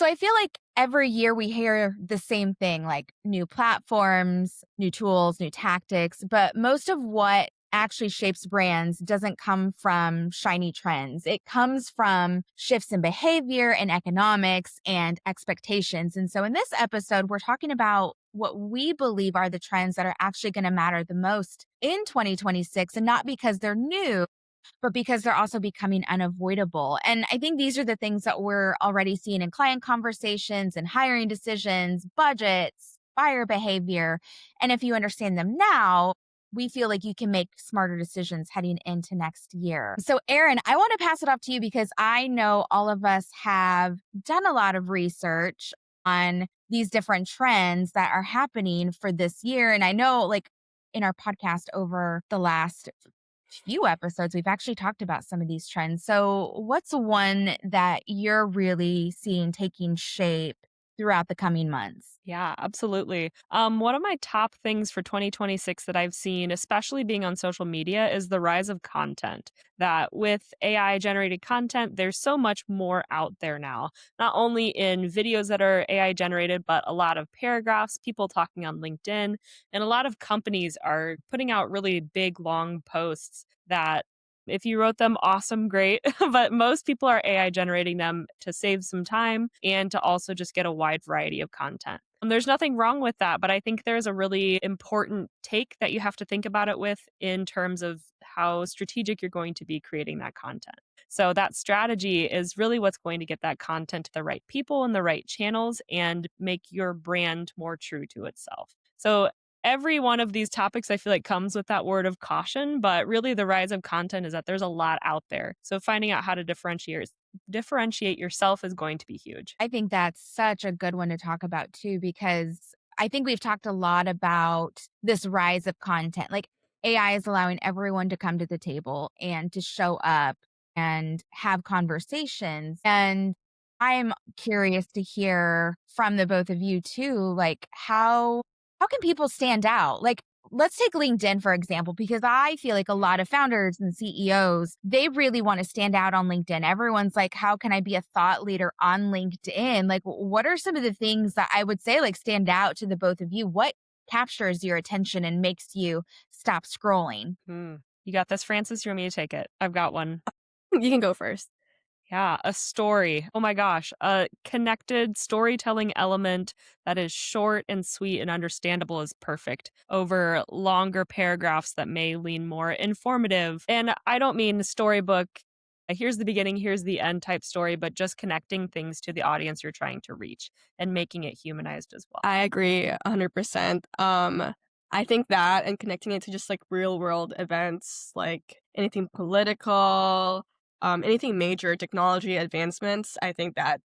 So I feel like every year we hear the same thing, like new platforms, new tools, new tactics, but most of what actually shapes brands doesn't come from shiny trends. It comes from shifts in behavior and economics and expectations. And so in this episode, we're talking about what we believe are the trends that are actually going to matter the most in 2026, and not because they're new, but because they're also becoming unavoidable. And I think these are the things that we're already seeing in client conversations and hiring decisions, budgets, buyer behavior. And if you understand them now, we feel like you can make smarter decisions heading into next year. So, Erin, I want to pass it off to you because I know all of us have done a lot of research on these different trends that are happening for this year. And I know, like, in our podcast over the last few episodes, we've actually talked about some of these trends. So, what's one that you're really seeing taking shape throughout the coming months? Yeah, absolutely. One of my top things for 2026 that I've seen, especially being on social media, is the rise of content. That with AI generated content, there's so much more out there now, not only in videos that are AI generated, but a lot of paragraphs, people talking on LinkedIn, and a lot of companies are putting out really big, long posts that if you wrote them, awesome, great. But most people are AI generating them to save some time and to also just get a wide variety of content. And there's nothing wrong with that, but I think there's a really important take that you have to think about it with in terms of how strategic you're going to be creating that content. So that strategy is really what's going to get that content to the right people and the right channels and make your brand more true to itself. So every one of these topics I feel like comes with that word of caution, but really the rise of content is that there's a lot out there. So finding out how to differentiate yourself is going to be huge. I think that's such a good one to talk about too, because I think we've talked a lot about this rise of content. Like AI is allowing everyone to come to the table and to show up and have conversations. And I'm curious to hear from the both of you too, like how can people stand out? Like, let's take LinkedIn, for example, because I feel like a lot of founders and CEOs, they really want to stand out on LinkedIn. Everyone's like, how can I be a thought leader on LinkedIn? Like, what are some of the things that I would say like stand out to the both of you? What captures your attention and makes you stop scrolling? Hmm. You got this, Francis? You want me to take it? I've got one. You can go first. Yeah, a story. Oh my gosh, a connected storytelling element that is short and sweet and understandable is perfect over longer paragraphs that may lean more informative. And I don't mean storybook, here's the beginning, here's the end type story, but just connecting things to the audience you're trying to reach and making it humanized as well. I agree 100%. I think that and connecting it to just like real world events, like anything political, anything major technology advancements, I think that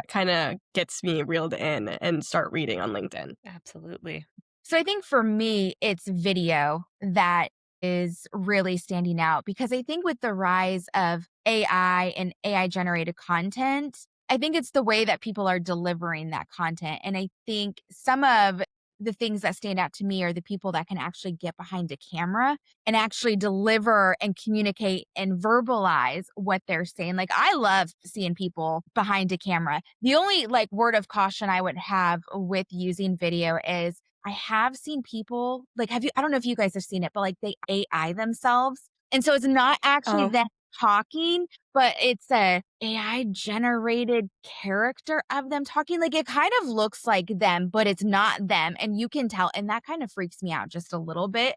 kind of gets me reeled in and start reading on LinkedIn. Absolutely. So I think for me, it's video that is really standing out because I think with the rise of AI and AI generated content, I think it's the way that people are delivering that content. And I think some of the things that stand out to me are the people that can actually get behind a camera and actually deliver and communicate and verbalize what they're saying. Like I love seeing people behind a camera. The only like word of caution I would have with using video is I have seen people like have you I don't know if you guys have seen it, but like they AI themselves. And so it's not actually Oh, them talking, but it's a AI generated character of them talking. Like it kind of looks like them, but it's not them. And you can tell. And that kind of freaks me out just a little bit.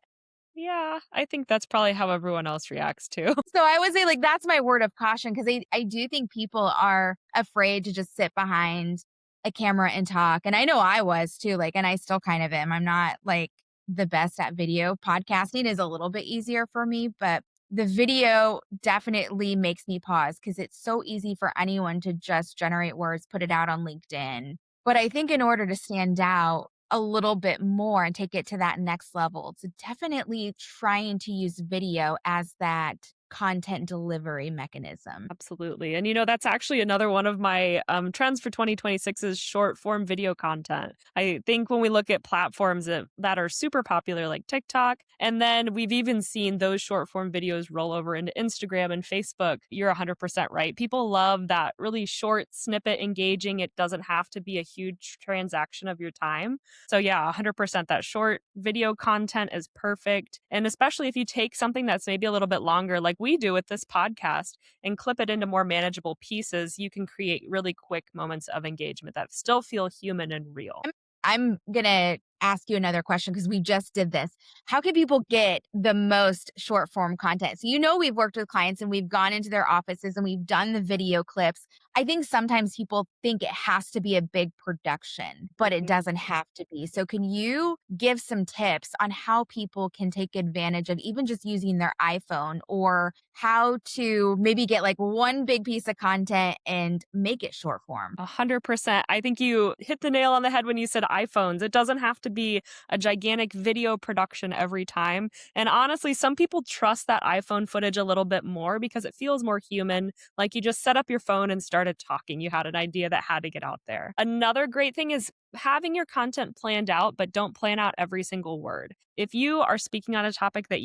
Yeah, I think that's probably how everyone else reacts too. So I would say like that's my word of caution because I do think people are afraid to just sit behind a camera and talk. And I know I was too, like, and I still kind of am. I'm not like the best at video. Podcasting is a little bit easier for me, but the video definitely makes me pause because it's so easy for anyone to just generate words, put it out on LinkedIn. But I think in order to stand out a little bit more and take it to that next level, it's definitely trying to use video as that content delivery mechanism. Absolutely. And that's actually another one of my trends for 2026 is short form video content. I think when we look at platforms that are super popular like TikTok, and then we've even seen those short form videos roll over into Instagram and Facebook, you're 100% right. People love that really short snippet engaging. It doesn't have to be a huge transaction of your time. So, yeah, 100% that short video content is perfect. And especially if you take something that's maybe a little bit longer, like we do with this podcast, and clip it into more manageable pieces, you can create really quick moments of engagement that still feel human and real. I'm going to ask you another question because we just did this. How can people get the most short form content? So, we've worked with clients and we've gone into their offices and we've done the video clips. I think sometimes people think it has to be a big production, but it doesn't have to be. So, can you give some tips on how people can take advantage of even just using their iPhone, or how to maybe get like one big piece of content and make it short form? 100%. I think you hit the nail on the head when you said iPhones. It doesn't have to be a gigantic video production every time. And honestly, some people trust that iPhone footage a little bit more because it feels more human. Like you just set up your phone and started talking. You had an idea that had to get out there. Another great thing is having your content planned out, but don't plan out every single word. If you are speaking on a topic that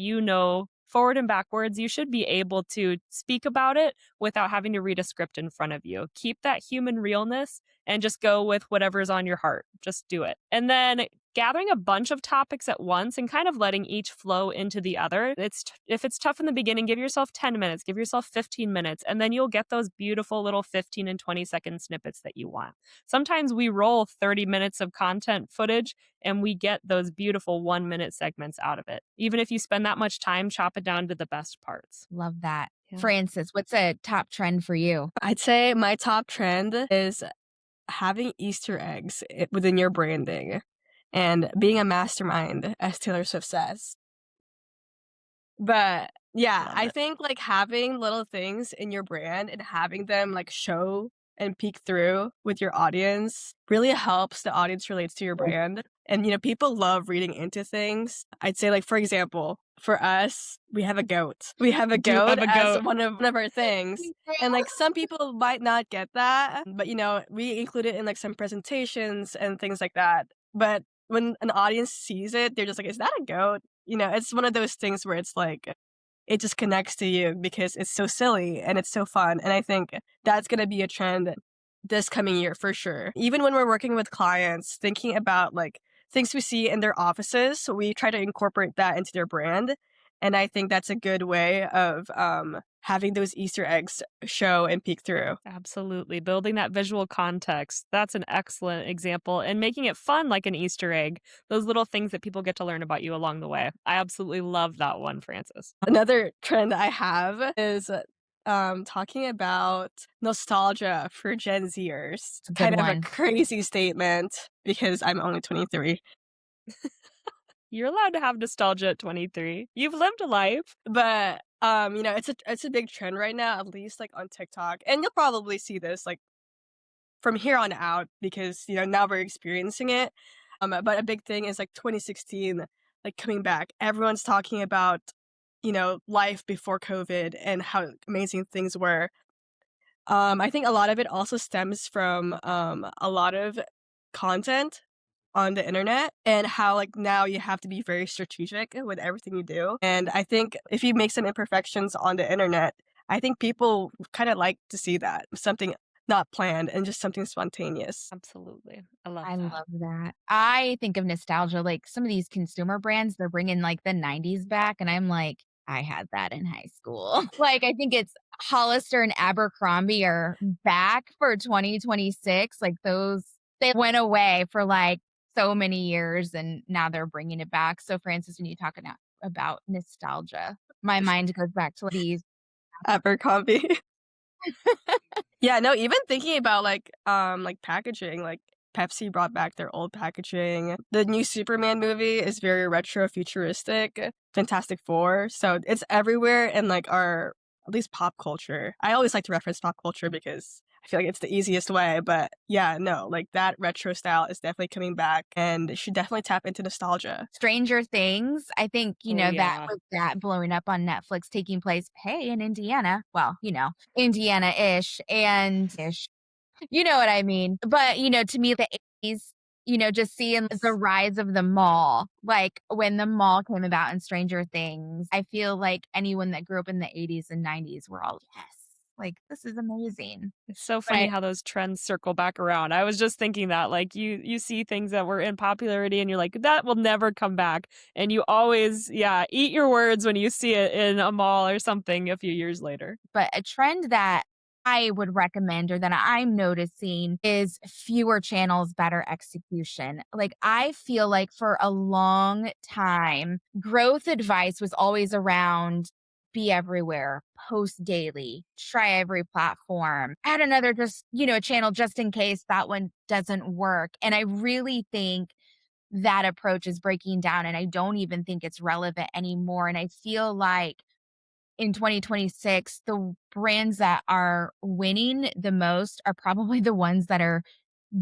forward and backwards, you should be able to speak about it without having to read a script in front of you. Keep that human realness and just go with whatever's on your heart. Just do it. And then gathering a bunch of topics at once and kind of letting each flow into the other. If it's tough in the beginning, give yourself 10 minutes, give yourself 15 minutes, and then you'll get those beautiful little 15 and 20-second snippets that you want. Sometimes we roll 30 minutes of content footage and we get those beautiful 1-minute segments out of it. Even if you spend that much time, chop it down to the best parts. Love that. Yeah. Francis, what's a top trend for you? I'd say my top trend is having Easter eggs within your branding and being a mastermind, as Taylor Swift says. But yeah, Love I it. think like having little things in your brand and having them like show and peek through with your audience really helps the audience relates to your brand. And people love reading into things. I'd say, like, for example, for us, we have a goat. We have a Do goat have a as goat. one of our things. And like some people might not get that, but we include it in like some presentations and things like that. But when an audience sees it, they're just like, is that a goat? It's one of those things where it's like it just connects to you because it's so silly and it's so fun. And I think that's going to be a trend this coming year for sure. Even when we're working with clients, thinking about like things we see in their offices, so we try to incorporate that into their brand. And I think that's a good way of having those Easter eggs show and peek through. Absolutely. Building that visual context. That's an excellent example. And making it fun like an Easter egg. Those little things that people get to learn about you along the way. I absolutely love that one, Francis. Another trend I have is talking about nostalgia for Gen Zers. It's a good Kind of a one. crazy statement because I'm only 23. You're allowed to have nostalgia at 23. You've lived a life. But it's a big trend right now, at least like on TikTok. And you'll probably see this like from here on out because now we're experiencing it. But a big thing is like 2016 like coming back. Everyone's talking about life before COVID and how amazing things were. I think a lot of it also stems from a lot of content on the internet and how like now you have to be very strategic with everything you do. And I think if you make some imperfections on the internet, I think people kind of like to see that something not planned and just something spontaneous. Absolutely. I love I that. love that. I think of nostalgia, like some of these consumer brands, they're bringing like the 90s back. And I'm like, I had that in high school. Like, I think it's Hollister and Abercrombie are back for 2026. Like, they went away for like so many years and now they're bringing it back. So, Francis, when you talk about nostalgia, my mind goes back to these. Abercrombie. Yeah, no, even thinking about like packaging, like Pepsi brought back their old packaging. The new Superman movie is very retro futuristic. Fantastic Four. So it's everywhere in like our at least pop culture. I always like to reference pop culture because I feel like it's the easiest way, but yeah, no, like that retro style is definitely coming back and it should definitely tap into nostalgia. Stranger Things, I think, Oh, that yeah. with that blowing up on Netflix taking place, hey, in Indiana. Well, Indiana-ish and ish. You know what I mean? But, to me, the 80s, just seeing the rise of the mall, like when the mall came about in Stranger Things, I feel like anyone that grew up in the 80s and 90s were all, yes, like this is amazing. It's so But funny how those trends circle back around. I was just thinking that, like, you see things that were in popularity and you're like, "That will never come back." And you always, yeah, eat your words when you see it in a mall or something a few years later. but a trend that I would recommend or that I'm noticing is fewer channels, better execution. Like, I feel like for a long time, growth advice was always around be everywhere, post daily, try every platform, add another channel just in case that one doesn't work. And I really think that approach is breaking down and I don't even think it's relevant anymore. And I feel like in 2026, the brands that are winning the most are probably the ones that are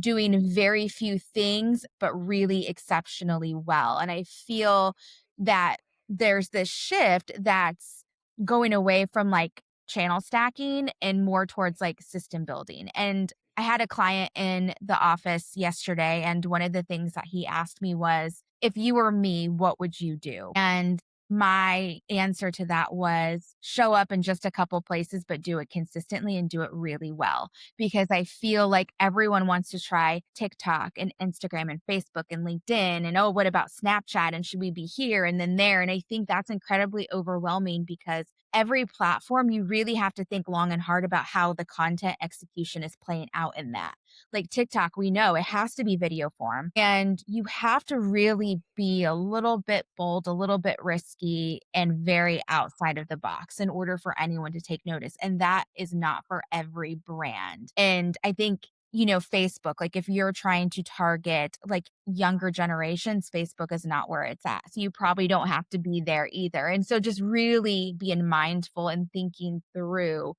doing very few things, but really exceptionally well. And I feel that there's this shift that's going away from like channel stacking and more towards like system building. And I had a client in the office yesterday, and one of the things that he asked me was, if you were me, what would you do? And my answer to that was show up in just a couple places, but do it consistently and do it really well because I feel like everyone wants to try TikTok and Instagram and Facebook and LinkedIn. And oh, what about Snapchat? And should we be here and then there? And I think that's incredibly overwhelming because every platform, you really have to think long and hard about how the content execution is playing out in that. Like TikTok, we know it has to be video form and you have to really be a little bit bold, a little bit risky, and very outside of the box in order for anyone to take notice. And that is not for every brand. And I think Facebook, like if you're trying to target like younger generations, Facebook is not where it's at. So you probably don't have to be there either. And so just really being mindful and thinking through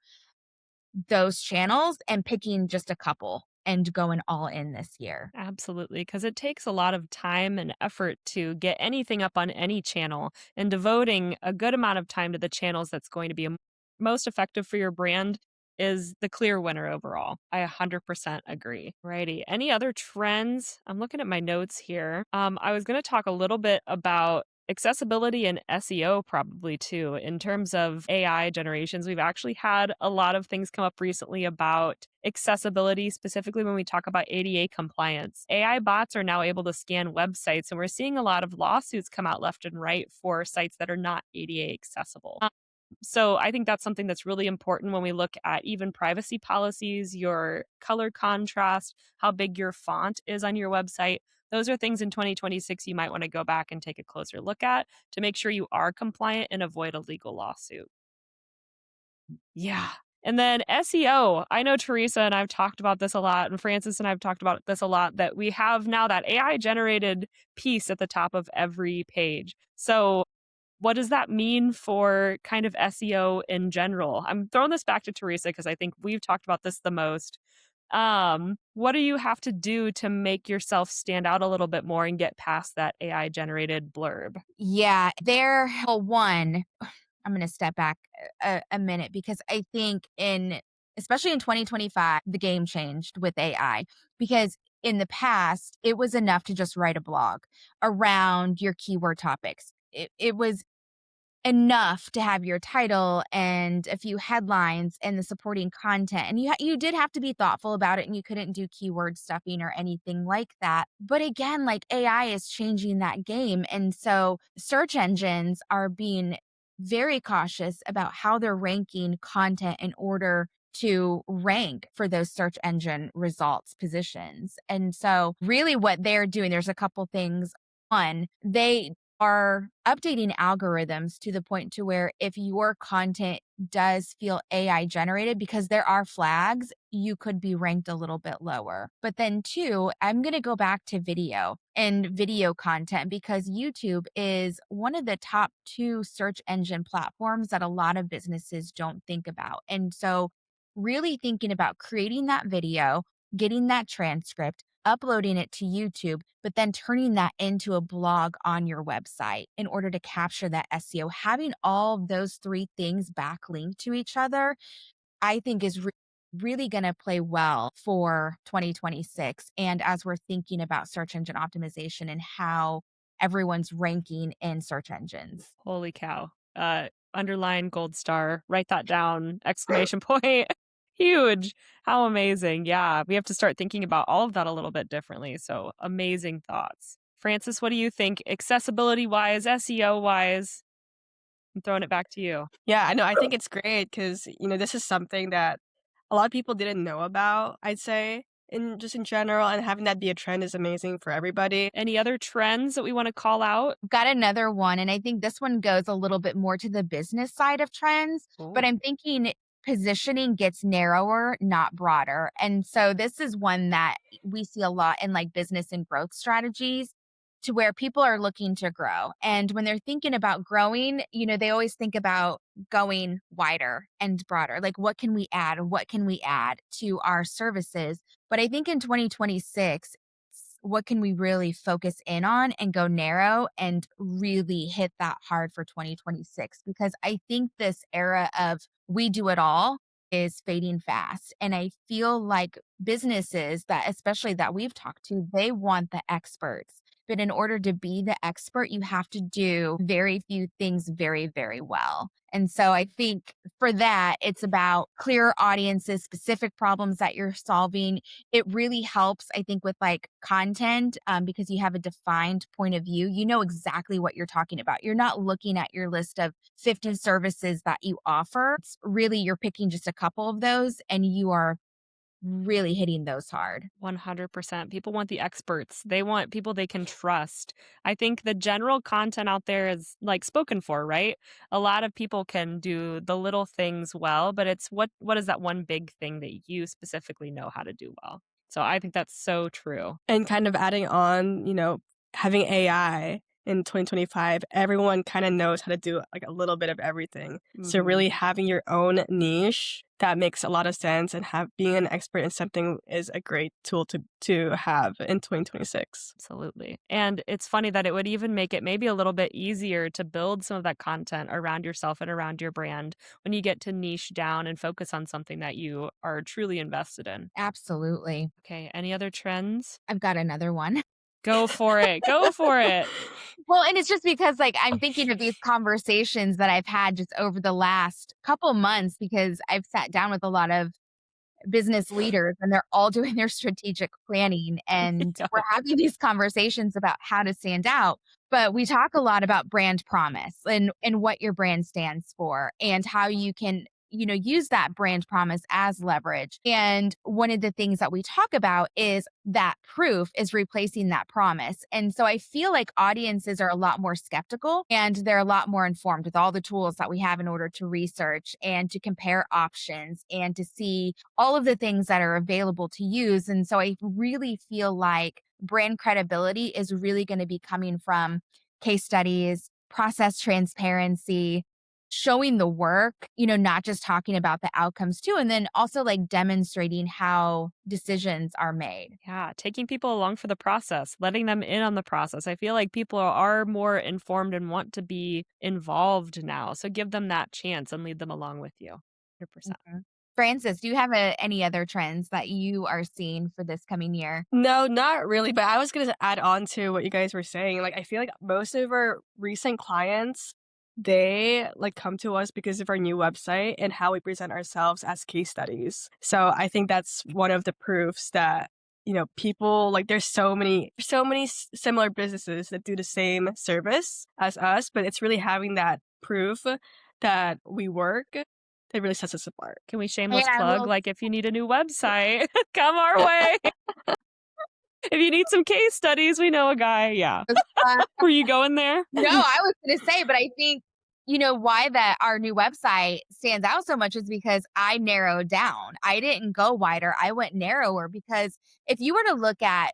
those channels and picking just a couple and going all in this year. Absolutely, because it takes a lot of time and effort to get anything up on any channel, and devoting a good amount of time to the channels that's going to be most effective for your brand is the clear winner overall. I 100% agree. Righty. Any other trends? I'm looking at my notes here. I was going to talk a little bit about accessibility and SEO probably too. In terms of AI generations, we've actually had a lot of things come up recently about accessibility, specifically when we talk about ADA compliance. AI bots are now able to scan websites, and we're seeing a lot of lawsuits come out left and right for sites that are not ADA accessible. So I think that's something that's really important when we look at even privacy policies, your color contrast, how big your font is on your website. Those are things in 2026 you might want to go back and take a closer look at to make sure you are compliant and avoid a legal lawsuit. Yeah. And then SEO. I know Teresa and I've talked about this a lot, and Francis and I've talked about this a lot, that we have now that AI generated piece at the top of every page. So what does that mean for kind of SEO in general? I'm throwing this back to Teresa because I think we've talked about this the most. What do you have to do to make yourself stand out a little bit more and get past that AI generated blurb? Yeah, one, I'm going to step back a minute because I think especially in 2025, the game changed with AI because in the past, it was enough to just write a blog around your keyword topics. It was enough to have your title and a few headlines and the supporting content. And you did have to be thoughtful about it and you couldn't do keyword stuffing or anything like that. But again, like AI is changing that game. And so search engines are being very cautious about how they're ranking content in order to rank for those search engine results positions. And so really what they're doing, there's a couple things. One, they are updating algorithms to the point to where if your content does feel AI generated, because there are flags, you could be ranked a little bit lower. But then two, I'm going to go back to video and video content because YouTube is one of the top two search engine platforms that a lot of businesses don't think about. And so really thinking about creating that video, getting that transcript, uploading it to YouTube, but then turning that into a blog on your website in order to capture that SEO. Having all of those three things backlinked to each other, I think is really going to play well for 2026. And as we're thinking about search engine optimization and how everyone's ranking in search engines. Holy cow. Underline gold star. Write that down. Exclamation point. Huge. How amazing. Yeah, we have to start thinking about all of that a little bit differently. So amazing thoughts. Francis, what do you think? Accessibility wise, SEO wise? I'm throwing it back to you. Yeah, I know. I think it's great because, this is something that a lot of people didn't know about, I'd say, in general, and having that be a trend is amazing for everybody. Any other trends that we want to call out? Got another one, and I think this one goes a little bit more to the business side of trends, but Oh, I'm thinking positioning gets narrower, not broader. And so this is one that we see a lot in like business and growth strategies to where people are looking to grow. And when they're thinking about growing, they always think about going wider and broader. Like what can we add? What can we add to our services? But I think in 2026, what can we really focus in on and go narrow and really hit that hard for 2026? Because I think this era of we do it all is fading fast. And I feel like businesses that, especially that we've talked to, they want the experts. But in order to be the expert, you have to do very few things very, very well. And so I think for that, it's about clear audiences, specific problems that you're solving. It really helps, I think, with like content because you have a defined point of view. You know exactly what you're talking about. You're not looking at your list of 50 services that you offer. It's really, you're picking just a couple of those and you are really hitting those hard. 100%. People want the experts. They want people they can trust. I think the general content out there is like spoken for, right? A lot of people can do the little things well, but it's what is that one big thing that you specifically know how to do well? So I think that's so true. And kind of adding on, having AI in 2025, everyone kind of knows how to do like a little bit of everything. So Mhm. really having your own niche that makes a lot of sense, and have being an expert in something is a great tool to have in 2026. Absolutely. And it's funny that it would even make it maybe a little bit easier to build some of that content around yourself and around your brand when you get to niche down and focus on something that you are truly invested in. Absolutely. Okay, any other trends? I've got another one. Go for it. Go for it. Well, and it's just because like I'm thinking of these conversations that I've had just over the last couple months because I've sat down with a lot of business leaders and they're all doing their strategic planning and Yeah, we're having these conversations about how to stand out. But we talk a lot about brand promise and what your brand stands for and how you can use that brand promise as leverage. And one of the things that we talk about is that proof is replacing that promise. And so I feel like audiences are a lot more skeptical and they're a lot more informed with all the tools that we have in order to research and to compare options and to see all of the things that are available to use. And so I really feel like brand credibility is really going to be coming from case studies, process transparency, showing the work, not just talking about the outcomes too. And then also like demonstrating how decisions are made. yeah, taking people along for the process, letting them in on the process. I feel like people are more informed and want to be involved now. So give them that chance and lead them along with you. 100%. Mhm. Francis, do you have any other trends that you are seeing for this coming year? No, not really, but I was gonna add on to what you guys were saying. Like, I feel like most of our recent clients, they like come to us because of our new website and how we present ourselves as case studies. So I think that's one of the proofs that people like there's so many similar businesses that do the same service as us, but it's really having that proof that we work that really sets us apart. Can we And shameless I plug? will Like, if you need a new website, come our way. If you need some case studies, we know a guy. Yeah. Were you going there? no, I was going to say, but I think, why that our new website stands out so much is because I narrowed down. I didn't go wider. I went narrower because if you were to look at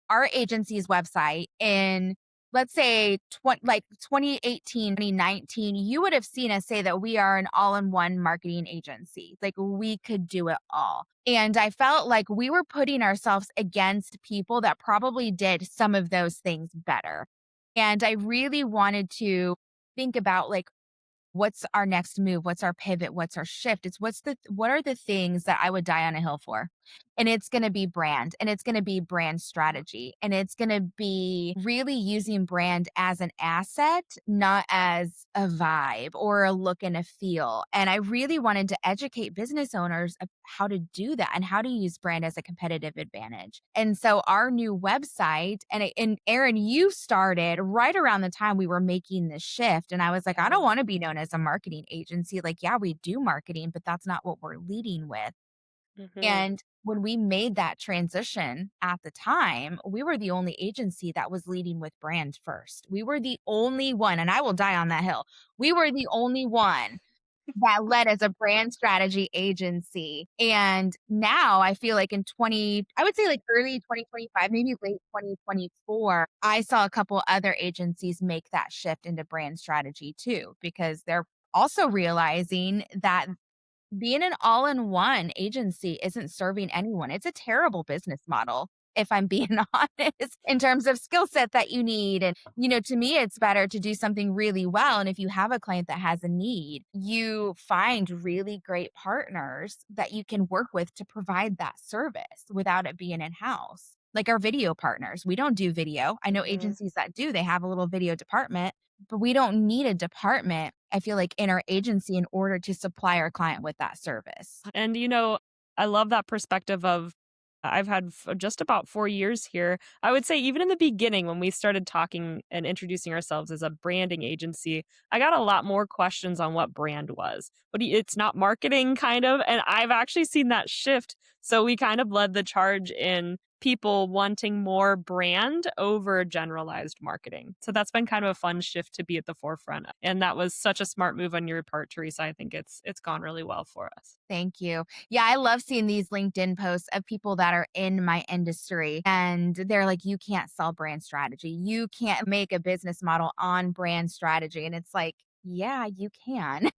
our agency's website in let's say 2018, 2019, you would have seen us say that we are an all-in-one marketing agency. Like we could do it all. And I felt like we were putting ourselves against people that probably did some of those things better. And I really wanted to think about like what's our next move? What's our pivot? What's our shift? It's what are the things that I would die on a hill for? And it's going to be brand, and it's going to be brand strategy, and it's going to be really using brand as an asset, not as a vibe or a look and a feel. And I really wanted to educate business owners of how to do that and how to use brand as a competitive advantage. And so our new website, and Erin, you started right around the time we were making this shift. And I was like, I don't want to be known as a marketing agency. Like, yeah, we do marketing, but that's not what we're leading with. Mhm. And when we made that transition at the time, we were the only agency that was leading with brand first. We were the only one, and I will die on that hill. We were the only one that led as a brand strategy agency. And now I feel like I would say like early 2025, maybe late 2024, I saw a couple other agencies make that shift into brand strategy too, because they're also realizing that being an all-in-one agency isn't serving anyone. It's a terrible business model, if I'm being honest, in terms of skill set that you need. And, to me, it's better to do something really well. And if you have a client that has a need, you find really great partners that you can work with to provide that service without it being in-house. Like our video partners. We don't do video. I know Mhm. agencies that do, they have a little video department, but we don't need a department, I feel like, in our agency in order to supply our client with that service. And, I love that perspective of I've had just about 4 years here. I would say, even in the beginning, when we started talking and introducing ourselves as a branding agency, I got a lot more questions on what brand was. But it's not marketing, kind of. And I've actually seen that shift. So we kind of led the charge in people wanting more brand over generalized marketing. So that's been kind of a fun shift to be at the forefront. And that was such a smart move on your part, Teresa. I think it's gone really well for us. Thank you. Yeah, I love seeing these LinkedIn posts of people that are in my industry and they're like, you can't sell brand strategy. You can't make a business model on brand strategy. And it's like, yeah, you can.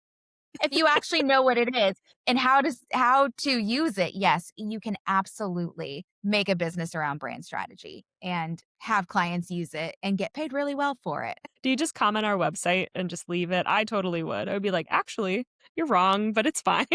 If you actually know what it is and how to use it, yes, you can absolutely make a business around brand strategy and have clients use it and get paid really well for it. Do you just comment our website and just leave it? I totally would. I would be like, actually, you're wrong, but it's fine.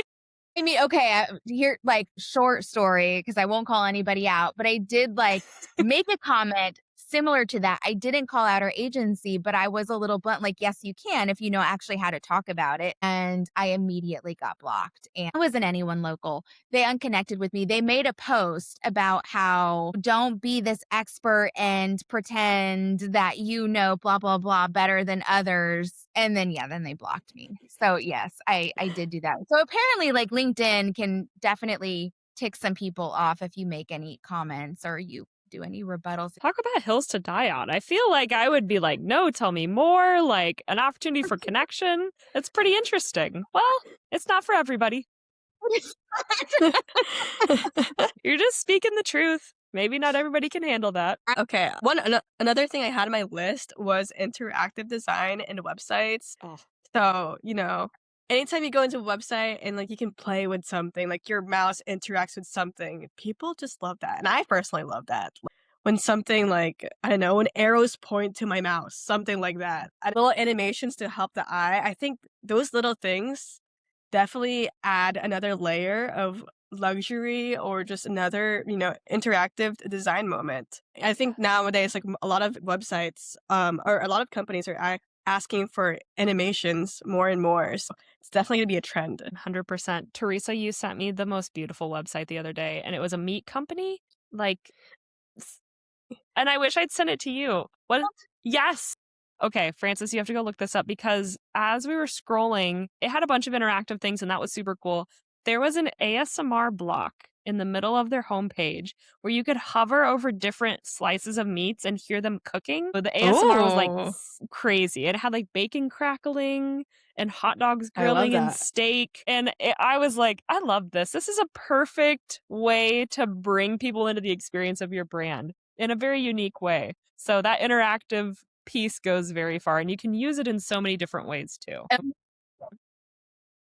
I mean, okay, here, like, short story, because I won't call anybody out, but I did, like, make a comment similar to that. I didn't call out our agency, but I was a little blunt, like, yes, you can if you know actually how to talk about it. And I immediately got blocked. And it wasn't anyone local. They unconnected with me. They made a post about how don't be this expert and pretend that you know blah blah blah better than others. And then yeah, then they blocked me. So yes, I did do that. So apparently like LinkedIn can definitely tick some people off if you make any comments or you do any rebuttals. Talk about hills to die on. I feel like I would be like, no, tell me more, like an opportunity for connection. It's pretty interesting. Well, it's not for everybody. You're just speaking the truth. Maybe not everybody can handle that. Okay, another thing I had on my list was interactive design in websites. Oh, So, anytime you go into a website and like you can play with something, like your mouse interacts with something, people just love that. And I personally love that. When something like, I don't know, when arrows point to my mouse, something like that. And little animations to help the eye. I think those little things definitely add another layer of luxury or just another, interactive design moment. I think nowadays, like a lot of websites, or a lot of companies are asking for animations more and more. So it's definitely gonna be a trend. 100%. Teresa, you sent me the most beautiful website the other day, and it was a meat company. Like, s- and I wish I'd sent it to you. What? Yes. Okay, Francis, you have to go look this up because as we were scrolling, it had a bunch of interactive things and that was super cool. There was an ASMR block in the middle of their homepage where you could hover over different slices of meats and hear them cooking. So the ASMR was like Oh, crazy. It had like bacon crackling and hot dogs I love grilling and that. steak. And I was like, I love this. This is a perfect way to bring people into the experience of your brand in a very unique way. So that interactive piece goes very far, and you can use it in so many different ways too.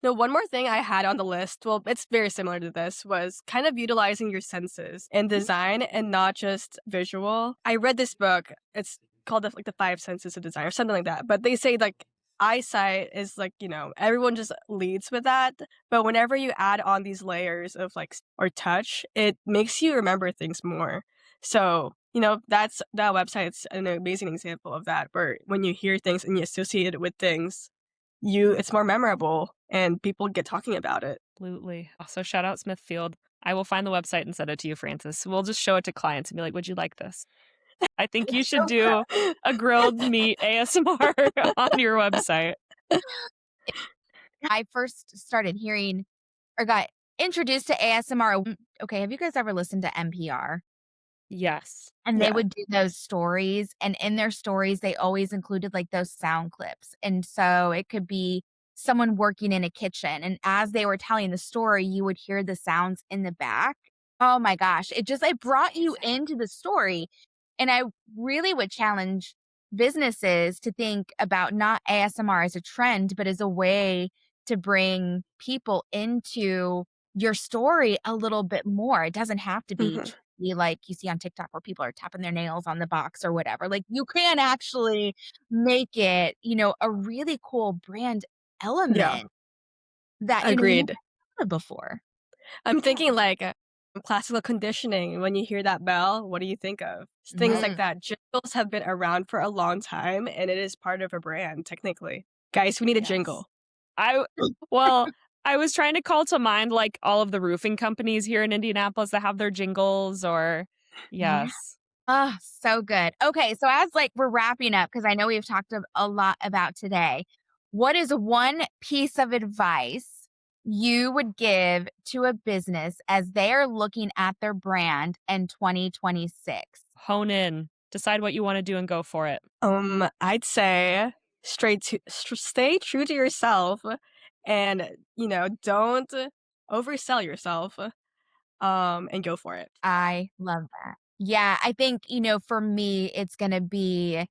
No, one more thing I had on the list, well, it's very similar to this, was kind of utilizing your senses in design and not just visual. I read this book. It's called the five senses of design or something like that. But they say like eyesight is like, everyone just leads with that. But whenever you add on these layers of or touch, it makes you remember things more. So, that website's an amazing example of that, where when you hear things and you associate it with things, it's more memorable and people get talking about it. Absolutely. Also, shout out Smithfield. I will find the website and send it to you, Francis. We'll just show it to clients and be like, would you like this? I think you should So do a grilled meat ASMR on your website. I first started hearing or got introduced to ASMR. Okay, have you guys ever listened to NPR? Yes. And they Yeah. would do those stories, and in their stories, they always included, like, those sound clips, and so it could be someone working in a kitchen, and as they were telling the story, you would hear the sounds in the back. Oh my gosh, it brought you into the story, and I really would challenge businesses to think about not ASMR as a trend, but as a way to bring people into your story a little bit more. It doesn't have to be Mhm. like you see on TikTok where people are tapping their nails on the box or whatever. Like you can actually make it, a really cool brand Yeah, element that, you never agreed. thought of before. I'm thinking classical conditioning. When you hear that bell, what do you think of? Things like Mm, that. Jingles have been around for a long time and it is part of a brand, technically. Guys, we need a yes. jingle. I well, I was trying to call to mind like all of the roofing companies here in Indianapolis that have their jingles or Yeah. yes. Oh, so good. Okay, so as like we're wrapping up, because I know we've talked a lot about today, what is one piece of advice you would give to a business as they are looking at their brand in 2026? Hone in. Decide what you want to do and go for it. I'd say stay true to yourself and, don't oversell yourself, and go for it. I love that. Yeah, I think, for me, it's going to be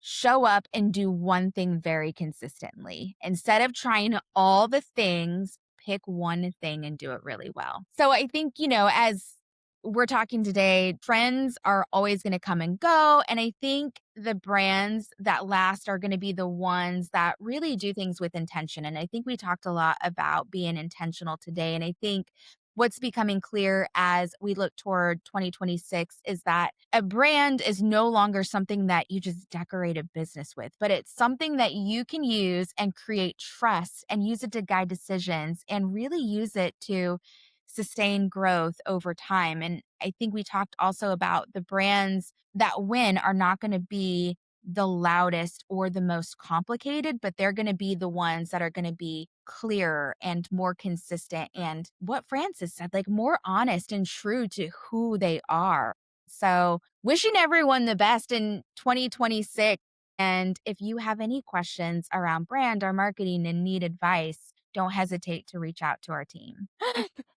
show up and do one thing very consistently. Instead of trying all the things, pick one thing and do it really well. So I think, as we're talking today, trends are always going to come and go. And I think the brands that last are going to be the ones that really do things with intention. And I think we talked a lot about being intentional today. And I think what's becoming clear as we look toward 2026 is that a brand is no longer something that you just decorate a business with, but it's something that you can use and create trust and use it to guide decisions and really use it to sustain growth over time. And I think we talked also about the brands that win are not going to be the loudest or the most complicated, but they're going to be the ones that are going to be clearer and more consistent. And what Francis said, like more honest and true to who they are. So, wishing everyone the best in 2026. And if you have any questions around brand or marketing and need advice, don't hesitate to reach out to our team.